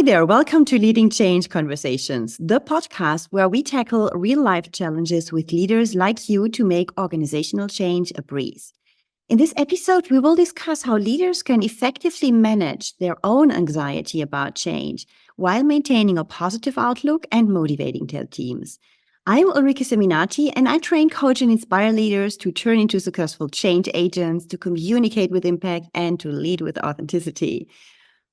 there. Welcome to Leading Change Conversations, the podcast where we tackle real life challenges with leaders like you to make organizational change a breeze. In this episode, we will discuss how leaders can effectively manage their own anxiety about change while maintaining a positive outlook and motivating their teams. I'm Ulrike and I train, coach, and inspire leaders to turn into successful change agents, to communicate with impact, and to lead with authenticity.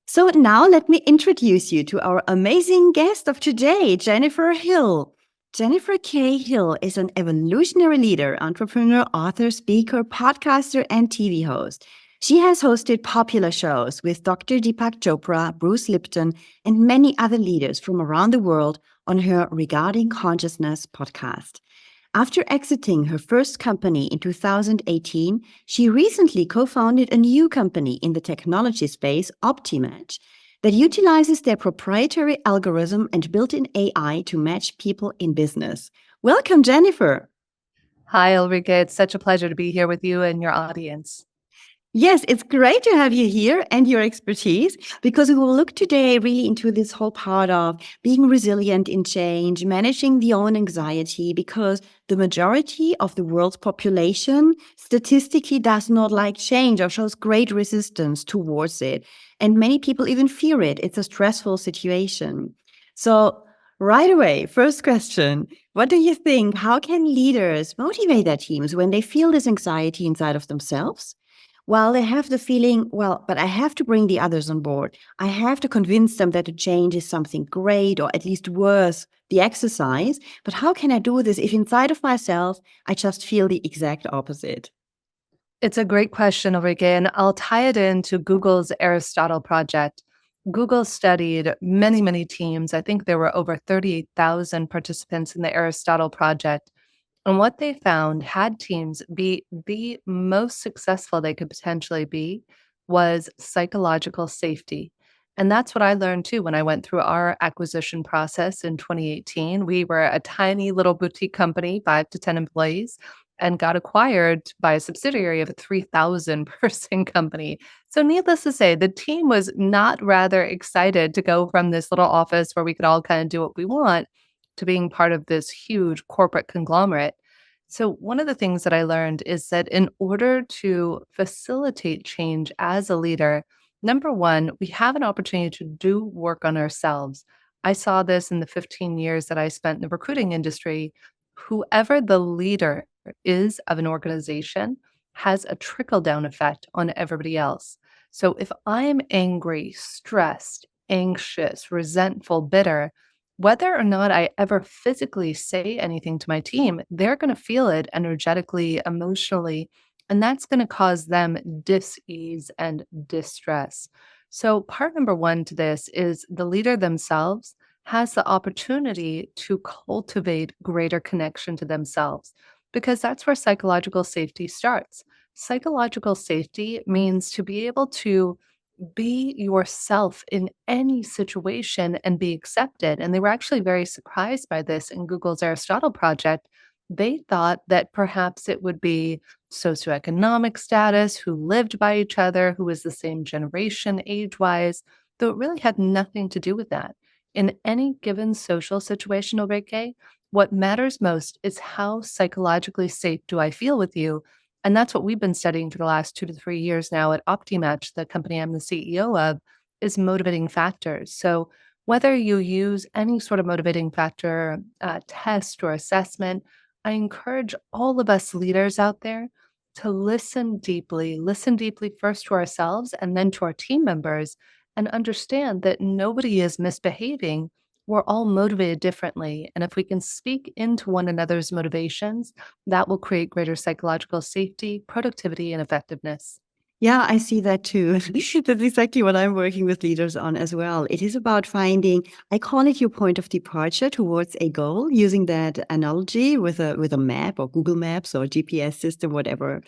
So now let me introduce you to our amazing guest of today, Jennifer Hill. Jennifer K. Hill is an evolutionary leader, entrepreneur, author, speaker, podcaster, and TV host. She has hosted popular shows with Dr. Deepak Chopra, Bruce Lipton, and many other leaders from around the world on her Regarding Consciousness podcast. After exiting her first company in 2018, she recently co-founded a new company in the technology space, OptiMatch, that utilizes their proprietary algorithm and built-in AI to match people in business. Welcome, Jennifer. Hi, Ulrike. It's such a pleasure to be here with you and your audience. Yes, it's great to have you here and your expertise, because we will look today really into this whole part of being resilient in change, managing the own anxiety, because the majority of the world's population statistically does not like change or shows great resistance towards it. And many people even fear it. It's a stressful situation. So right away, first question, what do you think? How can leaders motivate their teams when they feel this anxiety inside of themselves? Well, they have the feeling, but I have to bring the others on board. I have to convince them that the change is something great or at least worth the exercise. But how can I do this if inside of myself, I just feel the exact opposite? It's a great question, Ulrike, and I'll tie it into Google's Aristotle project. Google studied many, many teams. I think there were over 38,000 participants in the Aristotle project. And what they found had teams be the most successful they could potentially be was psychological safety. And that's what I learned too when I went through our acquisition process in 2018. We were a tiny little boutique company, 5 to 10 employees, and got acquired by a subsidiary of a 3,000 person company. So, needless to say, the team was not rather excited to go from this little office where we could all kind of do what we want to being part of this huge corporate conglomerate. So, one of the things that I learned is that in order to facilitate change as a leader, number one, we have an opportunity to do work on ourselves. I saw this in the 15 years that I spent in the recruiting industry. Whoever the leader is of an organization has a trickle down effect on everybody else. So, if I'm angry, stressed, anxious, resentful, bitter, whether or not I ever physically say anything to my team, they're going to feel it energetically, emotionally, and that's going to cause them dis-ease and distress. So, part number one to this is the leader themselves has the opportunity to cultivate greater connection to themselves because that's where psychological safety starts. Psychological safety means to be able to be yourself in any situation and be accepted. And they were actually very surprised by this in Google's Aristotle project. They thought that perhaps it would be socioeconomic status, who lived by each other, who was the same generation age wise, though it really had nothing to do with that. In any given social situation, Ulrike, what matters most is how psychologically safe do I feel with you, and that's what we've been studying for the last 2 to 3 years now at OptiMatch, the company I'm the CEO of, is motivating factors. So whether you use any sort of motivating factor test or assessment, I encourage all of us leaders out there to listen deeply first to ourselves and then to our team members, and understand that nobody is misbehaving. We're all motivated differently. And if we can speak into one another's motivations, that will create greater psychological safety, productivity, and effectiveness. Yeah, I see that too. That's exactly what I'm working with leaders on as well. It is about finding, I call it your point of departure towards a goal, using that analogy with a map or Google Maps or GPS system, whatever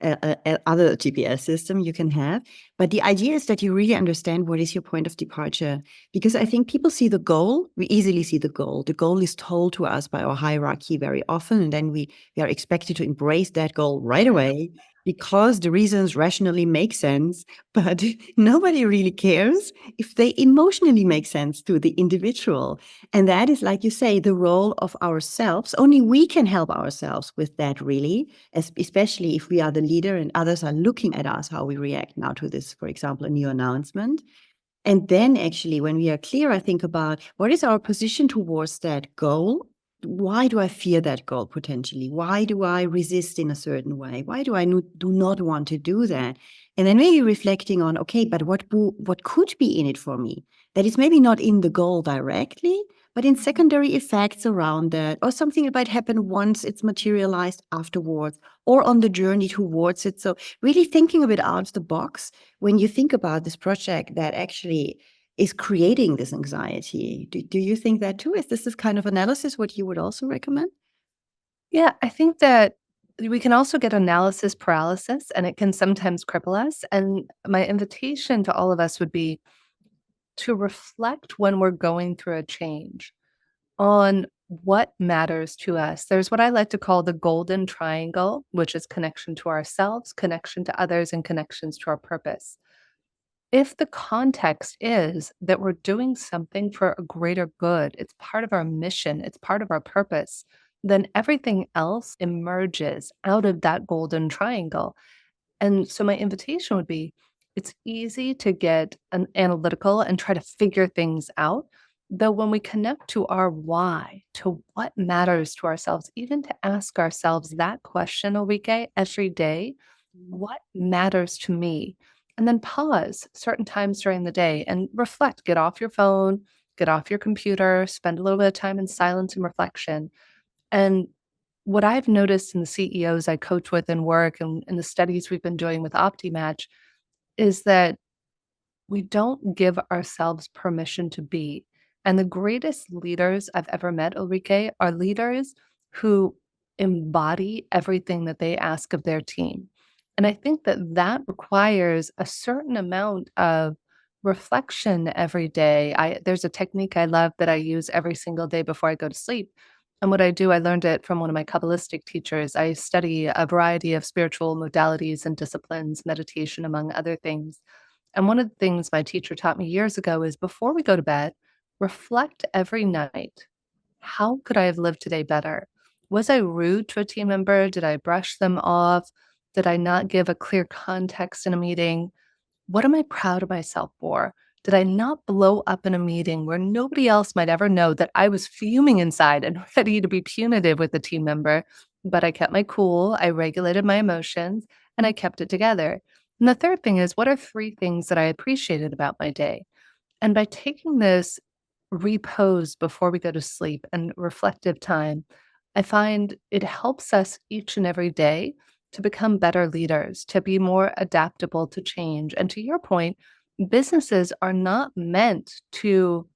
other GPS system you can have. But the idea is that you really understand what is your point of departure. Because I think people see the goal, we easily see the goal. The goal is told to us by our hierarchy very often, and then we are expected to embrace that goal right away. because the reasons rationally make sense, but nobody really cares if they emotionally make sense to the individual. And that is, like you say, the role of ourselves. Only we can help ourselves with that, really, especially if we are the leader and others are looking at us, how we react now to this, for example, a new announcement. And then actually, when we are clear, I think about what is our position towards that goal? Why do I fear that goal potentially? Why do I resist in a certain way? Why do I do not want to do that? And then maybe reflecting on, okay, but what could be in it for me? That is maybe not in the goal directly, but in secondary effects around that, or something that might happen once it's materialized afterwards, or on the journey towards it. So really thinking a bit out of the box when you think about this project that actually is creating this anxiety. Do you think that too? Is this kind of analysis what you would also recommend? Yeah, I think that we can also get analysis paralysis, and it can sometimes cripple us. And my invitation to all of us would be to reflect when we're going through a change on what matters to us. There's what I like to call the golden triangle, which is connection to ourselves, connection to others, and connections to our purpose. If the context is that we're doing something for a greater good, it's part of our mission, it's part of our purpose, then everything else emerges out of that golden triangle. And so my invitation would be it's easy to get an analytical and try to figure things out. Though when we connect to our why, to what matters to ourselves, even to ask ourselves that question, Ulrike, every day, what matters to me? And then pause certain times during the day and reflect. Get off your phone, get off your computer, spend a little bit of time in silence and reflection. And what I've noticed in the CEOs I coach with in work and in the studies we've been doing with OptiMatch is that we don't give ourselves permission to be. And the greatest leaders I've ever met, Ulrike, are leaders who embody everything that they ask of their team. And I think that that requires a certain amount of reflection every day. There's a technique I love that I use every single day before I go to sleep. And what I do, I learned it from one of my Kabbalistic teachers. I study a variety of spiritual modalities and disciplines, meditation, among other things. And one of the things my teacher taught me years ago is before we go to bed, reflect every night. How could I have lived today better? Was I rude to a team member? Did I brush them off? Did I not give a clear context in a meeting? What am I proud of myself for? Did I not blow up in a meeting where nobody else might ever know that I was fuming inside and ready to be punitive with the team member? But I kept my cool, I regulated my emotions, and I kept it together. And the third thing is, what are three things that I appreciated about my day? And by taking this repose before we go to sleep and reflective time, I find it helps us each and every day to become better leaders, to be more adaptable to change. And to your point, businesses are not meant to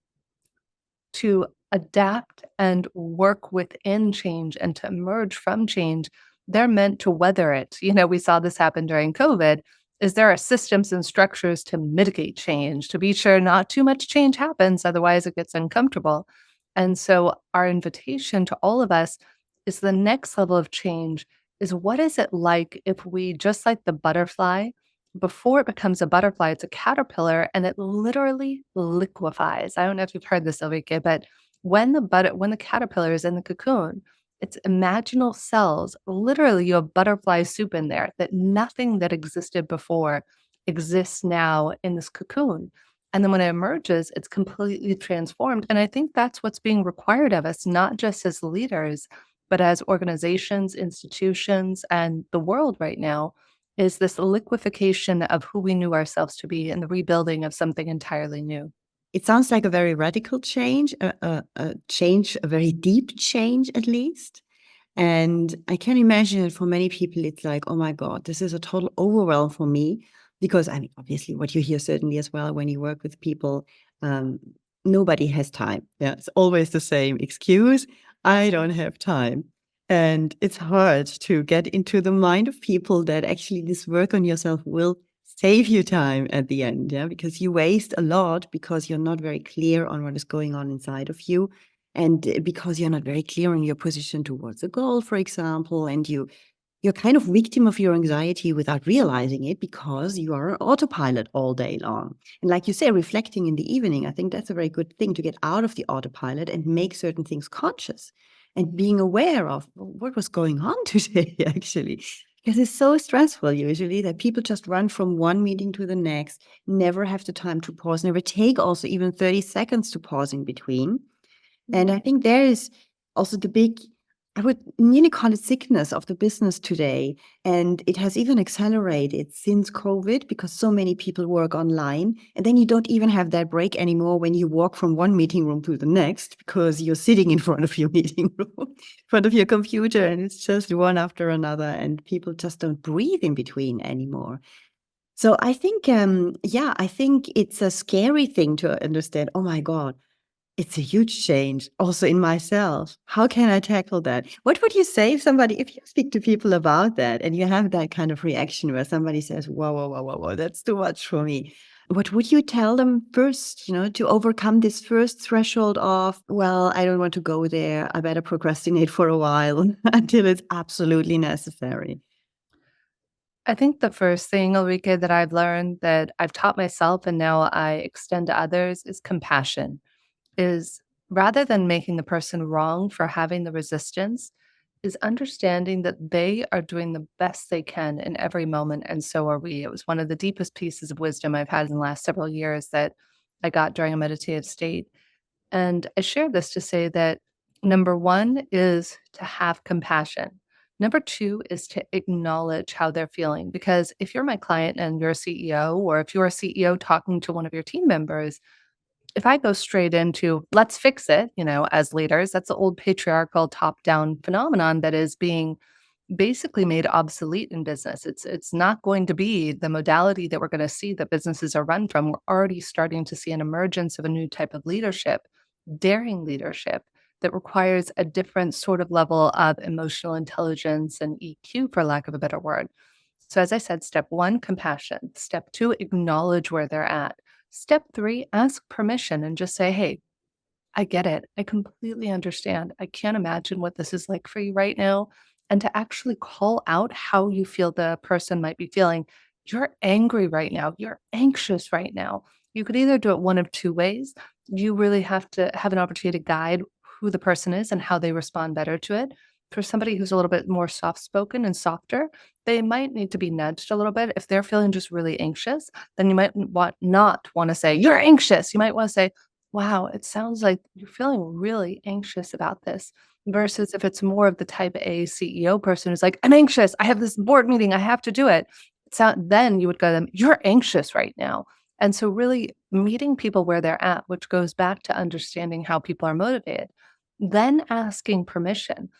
adapt and work within change and to emerge from change. They're meant to weather it. We saw this happen during COVID. Is there are systems and structures to mitigate change, to be sure not too much change happens, otherwise it gets uncomfortable. And so our invitation to all of us is the next level of change is what is it like if we, just like the butterfly, before it becomes a butterfly, it's a caterpillar and it literally liquefies. I don't know if you've heard this, Ulrike, but when the caterpillar is in the cocoon, it's imaginal cells. Literally, you have butterfly soup in there that nothing that existed before exists now in this cocoon. And then when it emerges, it's completely transformed. And I think that's what's being required of us, not just as leaders, but as organizations, institutions, and the world right now is this liquefaction of who we knew ourselves to be and the rebuilding of something entirely new. It sounds like a very radical change, a change, a very deep change at least. And I can imagine for many people, it's like, oh my God, this is a total overwhelm for me. Because I mean, obviously, what you hear certainly as well when you work with people, um, nobody has time. Yeah, it's always the same excuse. I don't have time. And it's hard to get into the mind of people that actually this work on yourself will save you time at the end. Yeah, because you waste a lot because you're not very clear on what is going on inside of you. And because you're not very clear on your position towards a goal, for example, and you you're kind of victim of your anxiety without realizing it because you are on autopilot all day long. And like you say, reflecting in the evening, I think that's a very good thing to get out of the autopilot and make certain things conscious and being aware of what was going on today, actually. Because it's so stressful usually that people just run from one meeting to the next, never have the time to pause, never take also even 30 seconds to pause in between. And I think there is also the big, I would nearly call it sickness of the business today. And it has even accelerated since COVID because so many people work online. And then you don't even have that break anymore when you walk from one meeting room to the next because you're sitting in front of your meeting room, in front of your computer, and it's just one after another. And people just don't breathe in between anymore. So I think, I think it's a scary thing to understand. Oh my God, it's a huge change also in myself. How can I tackle that? What would you say if you speak to people about that and you have that kind of reaction where somebody says, whoa, whoa, whoa, whoa, whoa, that's too much for me. What would you tell them first, to overcome this first threshold of, well, I don't want to go there. I better procrastinate for a while until it's absolutely necessary. I think the first thing, Ulrike, that I've learned that I've taught myself and now I extend to others is compassion. Is rather than making the person wrong for having the resistance, is understanding that they are doing the best they can in every moment, and so are we. It was one of the deepest pieces of wisdom I've had in the last several years that I got during a meditative state. And I share this to say that number one is to have compassion. Number two is to acknowledge how they're feeling. Because if you're my client and you're a CEO, or if you're a CEO talking to one of your team members, if I go straight into let's fix it, as leaders, that's the old patriarchal top down phenomenon that is being basically made obsolete in business. It's not going to be the modality that we're going to see that businesses are run from. We're already starting to see an emergence of a new type of leadership, daring leadership that requires a different sort of level of emotional intelligence and EQ, for lack of a better word. So, as I said, step one, compassion. Step two, acknowledge where they're at. Step three, ask permission and just say, hey, I get it. I completely understand. I can't imagine what this is like for you right now. And to actually call out how you feel the person might be feeling. You're angry right now. You're anxious right now. You could either do it one of two ways. You really have to have an opportunity to guide who the person is and how they respond better to it. For somebody who's a little bit more soft spoken and softer, they might need to be nudged a little bit. If they're feeling just really anxious, then you might not want to say, you're anxious. You might want to say, wow, it sounds like you're feeling really anxious about this. Versus if it's more of the type A CEO person who's like, I'm anxious. I have this board meeting. I have to do it. Then you would go to them, you're anxious right now. And so, really meeting people where they're at, which goes back to understanding how people are motivated, then asking permission.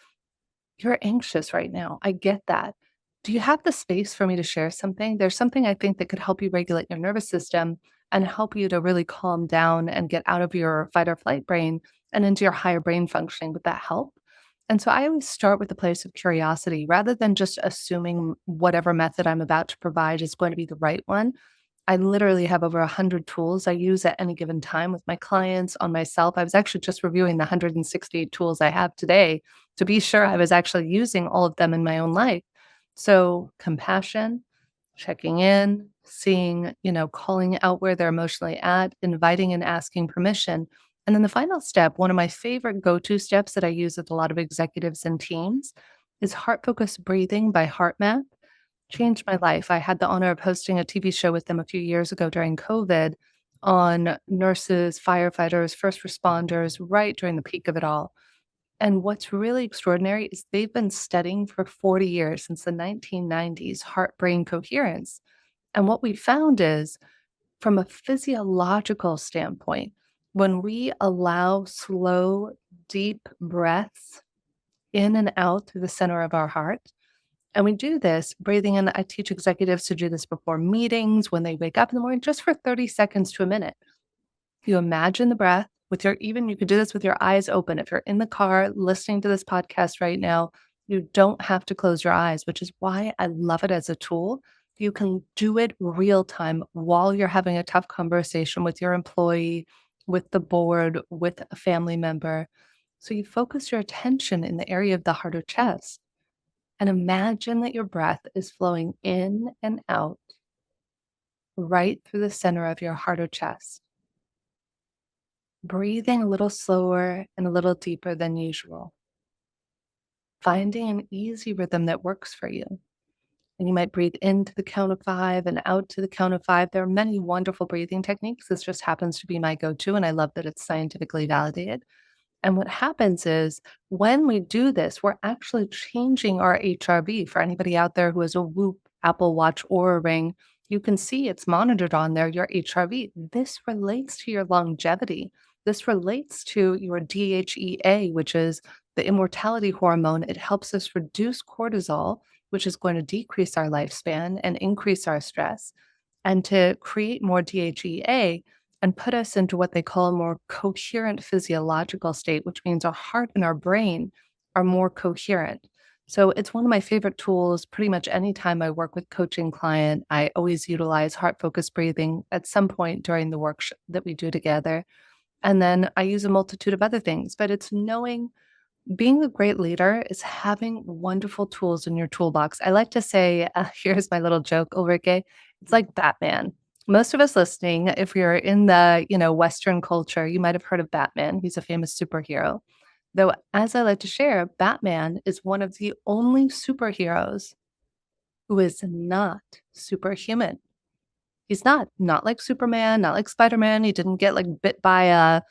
You're anxious right now. I get that. Do you have the space for me to share something? There's something I think that could help you regulate your nervous system and help you to really calm down and get out of your fight or flight brain and into your higher brain functioning. Would that help? And so I always start with a place of curiosity rather than just assuming whatever method I'm about to provide is going to be the right one. I literally have over 100 tools I use at any given time with my clients, on myself. I was actually just reviewing the 168 tools I have today to be sure I was actually using all of them in my own life. So, compassion, checking in, seeing, calling out where they're emotionally at, inviting and asking permission. And then the final step, one of my favorite go to steps that I use with a lot of executives and teams is heart focused breathing by HeartMath. Changed my life. I had the honor of hosting a TV show with them a few years ago during COVID on nurses, firefighters, first responders, right during the peak of it all. And what's really extraordinary is they've been studying for 40 years, since the 1990s, heart brain coherence. And what we found is, from a physiological standpoint, when we allow slow, deep breaths in and out through the center of our heart, and we do this breathing in. I teach executives to do this before meetings, when they wake up in the morning, just for 30 seconds to a minute. You imagine the breath you could do this with your eyes open. If you're in the car listening to this podcast right now, you don't have to close your eyes, which is why I love it as a tool. You can do it real time while you're having a tough conversation with your employee, with the board, with a family member. So you focus your attention in the area of the heart or chest. And imagine that your breath is flowing in and out right through the center of your heart or chest, breathing a little slower and a little deeper than usual, finding an easy rhythm that works for you. And you might breathe into the count of 5 and out to the count of 5. There are many wonderful breathing techniques. This just happens to be my go to, and I love that it's scientifically validated. And what happens is when we do this, we're actually changing our HRV. For anybody out there who has a Whoop, Apple Watch, or a Ring, you can see it's monitored on there, your HRV. This relates to your longevity. This relates to your DHEA, which is the immortality hormone. It helps us reduce cortisol, which is going to decrease our lifespan and increase our stress. And to create more DHEA, and put us into what they call a more coherent physiological state, which means our heart and our brain are more coherent. So it's one of my favorite tools. Pretty much anytime I work with coaching client, I always utilize heart focused breathing at some point during the work that we do together. And then I use a multitude of other things, but it's knowing being a great leader is having wonderful tools in your toolbox. I like to say, here's my little joke, Ulrike. It's like Batman. Most of us listening, if you're in the, Western culture, you might have heard of Batman. He's a famous superhero. Though, as I like to share, Batman is one of the only superheroes who is not superhuman. He's not like Superman, not like Spider-Man. He didn't get like bit by a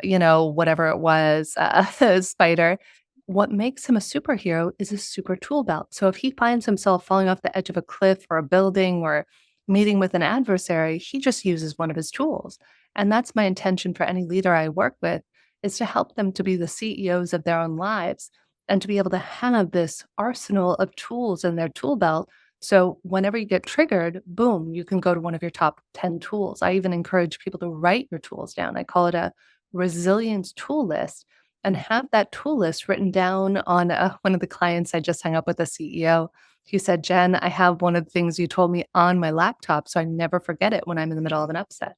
whatever it was, a spider. What makes him a superhero is a super tool belt. So if he finds himself falling off the edge of a cliff or a building or meeting with an adversary, he just uses one of his tools. And that's my intention for any leader I work with, is to help them to be the CEOs of their own lives and to be able to have this arsenal of tools in their tool belt. So whenever you get triggered, boom, you can go to one of your top 10 tools. I even encourage people to write your tools down. I call it a resilience tool list, and have that tool list written down on one of the clients I just hung up with, a CEO. He said, Jen, I have one of the things you told me on my laptop, so I never forget it when I'm in the middle of an upset.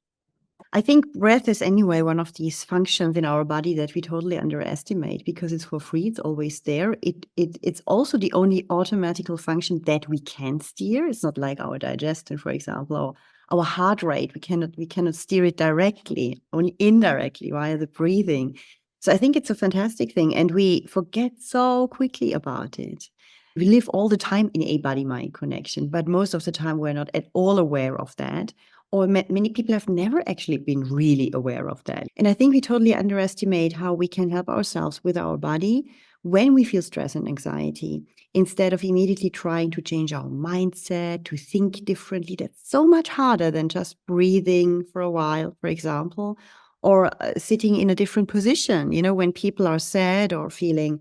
I think breath is anyway one of these functions in our body that we totally underestimate because it's for free. It's always there. It's also the only automatical function that we can steer. It's not like our digestion, for example, or our heart rate. We cannot steer it directly, only indirectly via the breathing. So I think it's a fantastic thing, and we forget so quickly about it. We live all the time in a body-mind connection, but most of the time we're not at all aware of that. Or many people have never actually been really aware of that. And I think we totally underestimate how we can help ourselves with our body when we feel stress and anxiety, instead of immediately trying to change our mindset, to think differently. That's so much harder than just breathing for a while, for example, or sitting in a different position. When people are sad or feeling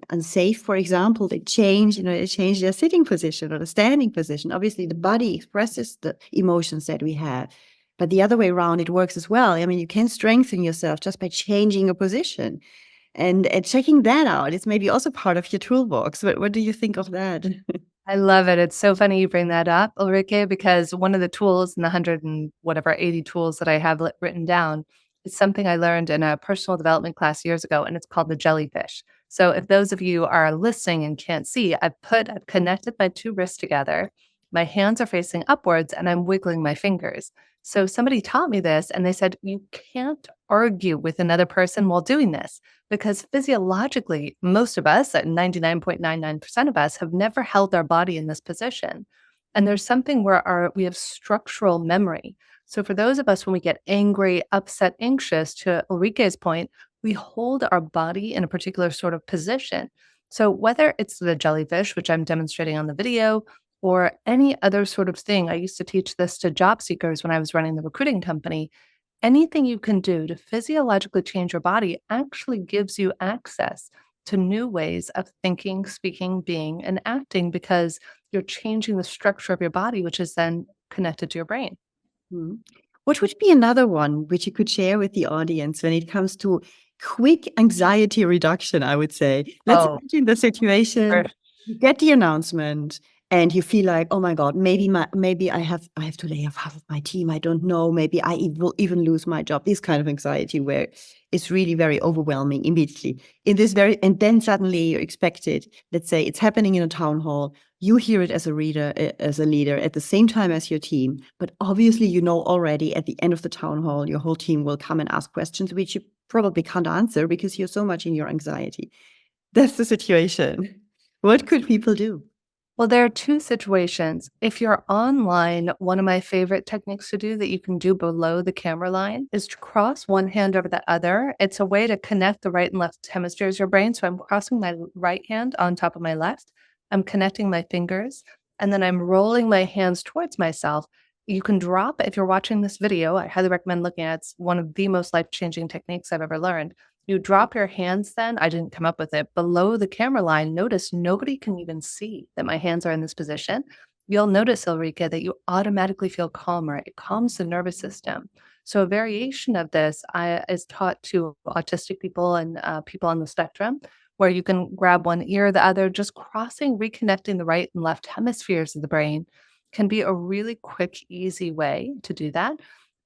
unsafe, for example, they change their sitting position or the standing position. Obviously, the body expresses the emotions that we have. But the other way around, it works as well. I mean, you can strengthen yourself just by changing a position. And checking that out, it's maybe also part of your toolbox. What do you think of that? I love it. It's so funny you bring that up, Ulrike, because one of the tools in the 80 tools that I have written down is something I learned in a personal development class years ago, and it's called the Jellyfish. So if those of you are listening and can't see, I've connected my two wrists together. My hands are facing upwards and I'm wiggling my fingers. So somebody taught me this and they said, you can't argue with another person while doing this, because physiologically, most of us, at 99.99% of us, have never held our body in this position. And there's something where we have structural memory. So for those of us, when we get angry, upset, anxious, to Ulrike's point, we hold our body in a particular sort of position. So whether it's the jellyfish, which I'm demonstrating on the video, or any other sort of thing, I used to teach this to job seekers when I was running the recruiting company. Anything you can do to physiologically change your body actually gives you access to new ways of thinking, speaking, being, and acting, because you're changing the structure of your body, which is then connected to your brain. Hmm. What would be another one which you could share with the audience when it comes to quick anxiety reduction, I would say? Let's imagine the situation. Sure. You get the announcement and you feel like, oh my God, maybe I have to lay off half of my team. I don't know. Maybe I will even lose my job. This kind of anxiety where it's really very overwhelming immediately. And then suddenly you're expected, let's say it's happening in a town hall. You hear it as a leader at the same time as your team. But obviously, you know already at the end of the town hall, your whole team will come and ask questions, which you probably can't answer because you're so much in your anxiety. That's the situation. What could people do? Well, there are two situations. If you're online, one of my favorite techniques to do that you can do below the camera line is to cross one hand over the other. It's a way to connect the right and left hemispheres of your brain. So I'm crossing my right hand on top of my left. I'm connecting my fingers, and then I'm rolling my hands towards myself. You can drop, if you're watching this video, I highly recommend looking at it. It's one of the most life-changing techniques I've ever learned. You drop your hands then, I didn't come up with it, below the camera line. Notice nobody can even see that my hands are in this position. You'll notice, Ulrike, that you automatically feel calmer. It calms the nervous system. So a variation of this is taught to autistic people and people on the spectrum, where you can grab one ear or the other, just crossing, reconnecting the right and left hemispheres of the brain can be a really quick, easy way to do that.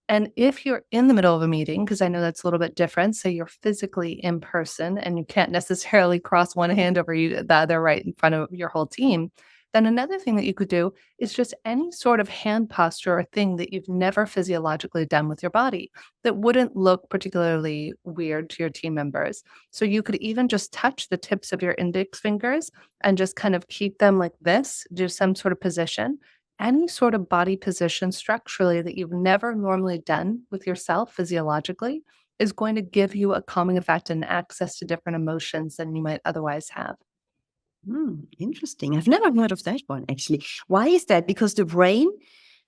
And if you're in the middle of a meeting, because I know that's a little bit different, say you're physically in person and you can't necessarily cross one hand over the other right in front of your whole team, then another thing that you could do is just any sort of hand posture or thing that you've never physiologically done with your body that wouldn't look particularly weird to your team members. So you could even just touch the tips of your index fingers and just kind of keep them like this, do some sort of position. Any sort of body position structurally that you've never normally done with yourself physiologically is going to give you a calming effect and access to different emotions than you might otherwise have. Interesting. I've never heard of that one, actually. Why is that? Because the brain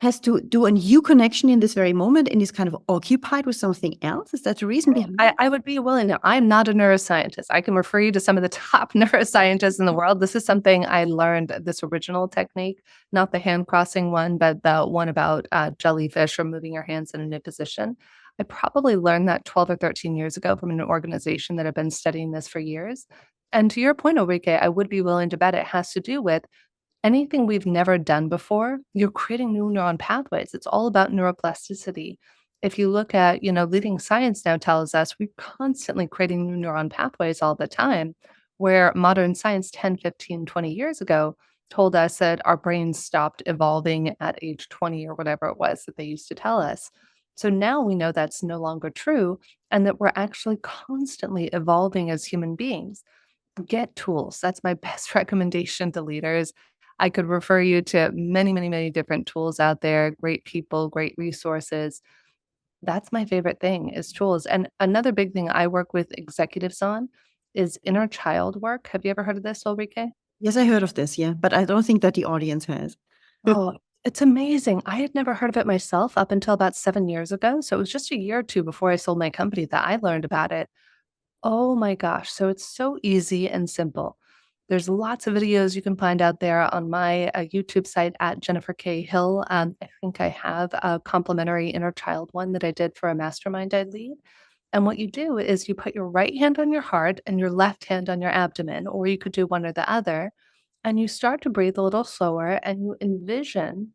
has to do a new connection in this very moment and is kind of occupied with something else? Is that the reason behind it? I would be willing to. I'm not a neuroscientist. I can refer you to some of the top neuroscientists in the world. This is something I learned, this original technique, not the hand crossing one, but the one about jellyfish or moving your hands in a new position. I probably learned that 12 or 13 years ago from an organization that had been studying this for years. And to your point, Ulrike, I would be willing to bet it has to do with anything we've never done before. You're creating new neuron pathways. It's all about neuroplasticity. If you look at, leading science now tells us we're constantly creating new neuron pathways all the time, where modern science 10, 15, 20 years ago told us that our brains stopped evolving at age 20 or whatever it was that they used to tell us. So now we know that's no longer true and that we're actually constantly evolving as human beings. Get tools. That's my best recommendation to leaders. I could refer you to many, many, many different tools out there, great people, great resources. That's my favorite thing is tools. And another big thing I work with executives on is inner child work. Have you ever heard of this, Ulrike? Yes, I heard of this, yeah, but I don't think that the audience has. Oh, it's amazing. I had never heard of it myself up until about 7 years ago. So it was just a year or two before I sold my company that I learned about it. Oh my gosh. So it's so easy and simple. There's lots of videos you can find out there on my YouTube site at Jennifer K. Hill. I think I have a complimentary inner child one that I did for a mastermind I lead. And what you do is you put your right hand on your heart and your left hand on your abdomen, or you could do one or the other. And you start to breathe a little slower and you envision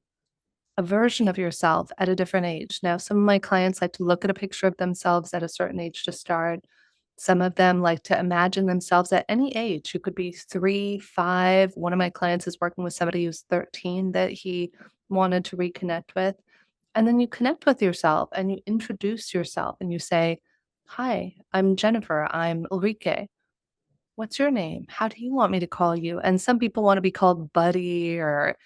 a version of yourself at a different age. Now, some of my clients like to look at a picture of themselves at a certain age to start. Some of them like to imagine themselves at any age. Who could be 3, 5. One of my clients is working with somebody who's 13 that he wanted to reconnect with. And then you connect with yourself and you introduce yourself and you say, "Hi, I'm Jennifer. I'm Ulrike. What's your name? How do you want me to call you?" And some people want to be called buddy or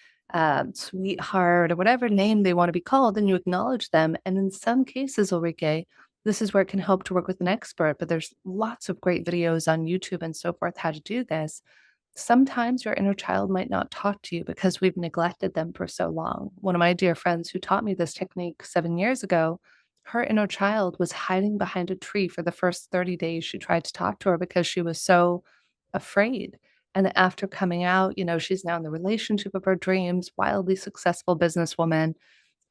sweetheart or whatever name they want to be called, and you acknowledge them. And in some cases, Ulrike, this is where it can help to work with an expert, but there's lots of great videos on YouTube and so forth how to do this. Sometimes your inner child might not talk to you because we've neglected them for so long. One of my dear friends who taught me this technique 7 years ago, her inner child was hiding behind a tree for the first 30 days she tried to talk to her because she was so afraid. And after coming out, she's now in the relationship of her dreams, wildly successful businesswoman.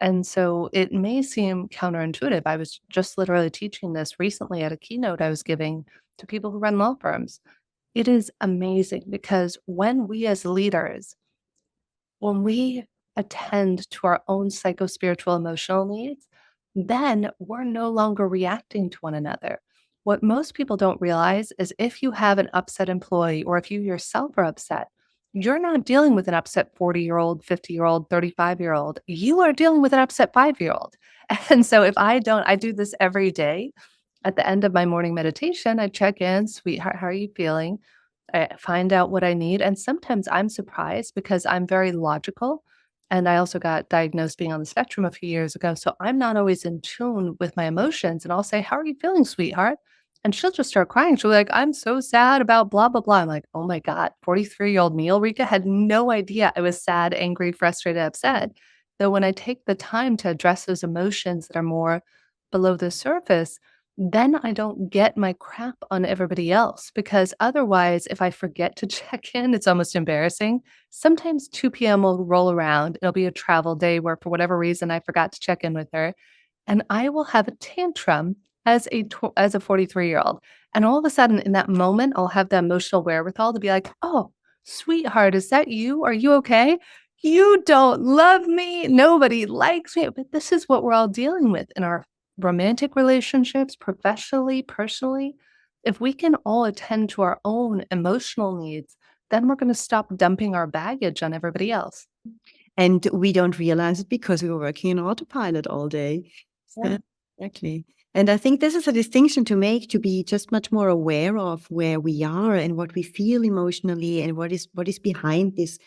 And so it may seem counterintuitive. I was just literally teaching this recently at a keynote I was giving to people who run law firms. It is amazing because when we as leaders When we attend to our own psychospiritual emotional needs, then we're no longer reacting to one another. What most people don't realize is if you have an upset employee or if you yourself are upset, you're not dealing with an upset 40-year-old, 50-year-old, 35-year-old. You are dealing with an upset 5-year-old. And so if I do this every day. At the end of my morning meditation, I check in, sweetheart, how are you feeling? I find out what I need. And sometimes I'm surprised because I'm very logical. And I also got diagnosed being on the spectrum a few years ago. So I'm not always in tune with my emotions. And I'll say, how are you feeling, sweetheart? And she'll just start crying. She'll be like, I'm so sad about blah, blah, blah. I'm like, oh my God, 43-year-old me, Ulrike, had no idea I was sad, angry, frustrated, upset. Though when I take the time to address those emotions that are more below the surface, then I don't get my crap on everybody else because otherwise, if I forget to check in, it's almost embarrassing. Sometimes 2 p.m. will roll around. It'll be a travel day where, for whatever reason, I forgot to check in with her, and I will have a tantrum as a 43-year-old. And all of a sudden, in that moment, I'll have the emotional wherewithal to be like, "Oh, sweetheart, is that you? Are you okay? You don't love me. Nobody likes me." But this is what we're all dealing with in our romantic relationships, professionally, personally. If we can all attend to our own emotional needs, then we're going to stop dumping our baggage on everybody else. And we don't realize it because we were working in autopilot all day. Yeah. Exactly. And I think this is a distinction to make, to be just much more aware of where we are and what we feel emotionally and what is behind this,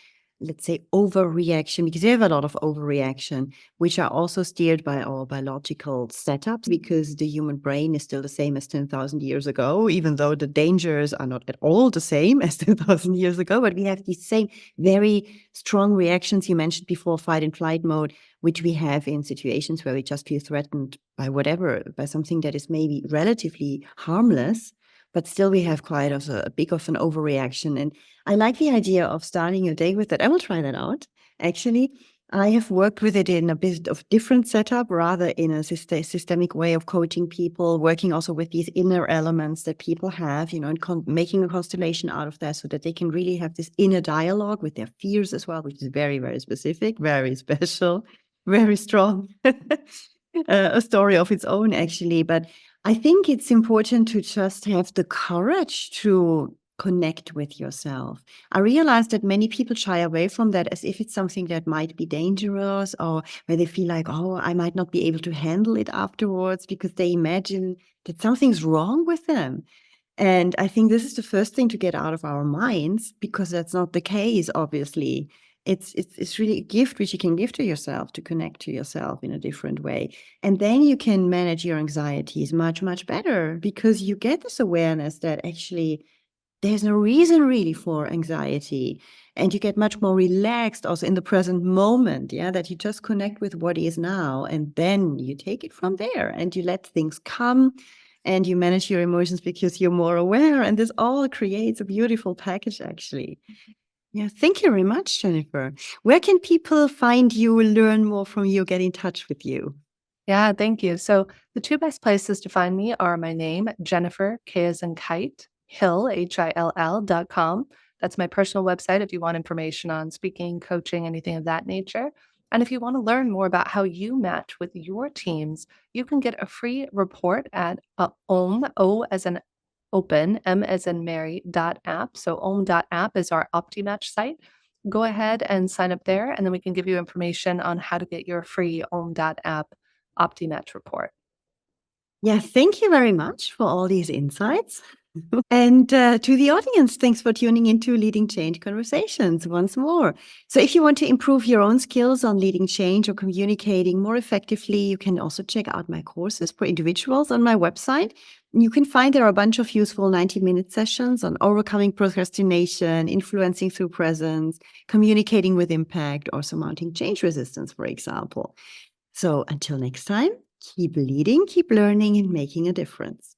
let's say, overreaction, because we have a lot of overreaction, which are also steered by our biological setups, because the human brain is still the same as 10,000 years ago, even though the dangers are not at all the same as 10,000 years ago. But we have these same very strong reactions you mentioned before, fight and flight mode, which we have in situations where we just feel threatened by whatever, by something that is maybe relatively harmless, but still we have quite a big of an overreaction. And I like the idea of starting your day with that. I will try that out. Actually, I have worked with it in a bit of different setup, rather in a systemic way of coaching people, working also with these inner elements that people have, and making a constellation out of that so that they can really have this inner dialogue with their fears as well, which is very, very specific, very special, very strong. A story of its own, actually. But I think it's important to just have the courage to connect with yourself. I realize that many people shy away from that as if it's something that might be dangerous, or where they feel like, oh, I might not be able to handle it afterwards, because they imagine that something's wrong with them. And I think this is the first thing to get out of our minds, because that's not the case, obviously. It's really a gift which you can give to yourself, to connect to yourself in a different way. And then you can manage your anxieties much, much better, because you get this awareness that actually there's no reason really for anxiety. And you get much more relaxed also in the present moment, that you just connect with what is now. And then you take it from there and you let things come and you manage your emotions because you're more aware. And this all creates a beautiful package, actually. Yeah, thank you very much, Jennifer. Where can people find you, learn more from you, get in touch with you? Yeah, thank you. So the two best places to find me are my name, Jennifer, K as in kite, Hill, HILL.com. That's my personal website if you want information on speaking, coaching, anything of that nature. And if you want to learn more about how you match with your teams, you can get a free report at O as in open, M as in Mary, .app. So app is our OptiMatch site. Go ahead and sign up there, and then we can give you information on how to get your free app OptiMatch report. Yeah, thank you very much for all these insights. And to the audience, thanks for tuning into Leading Change Conversations once more. So if you want to improve your own skills on leading change or communicating more effectively, you can also check out my courses for individuals on my website. You can find there are a bunch of useful 90-minute sessions on overcoming procrastination, influencing through presence, communicating with impact, or surmounting change resistance, for example. So until next time, keep leading, keep learning, and making a difference.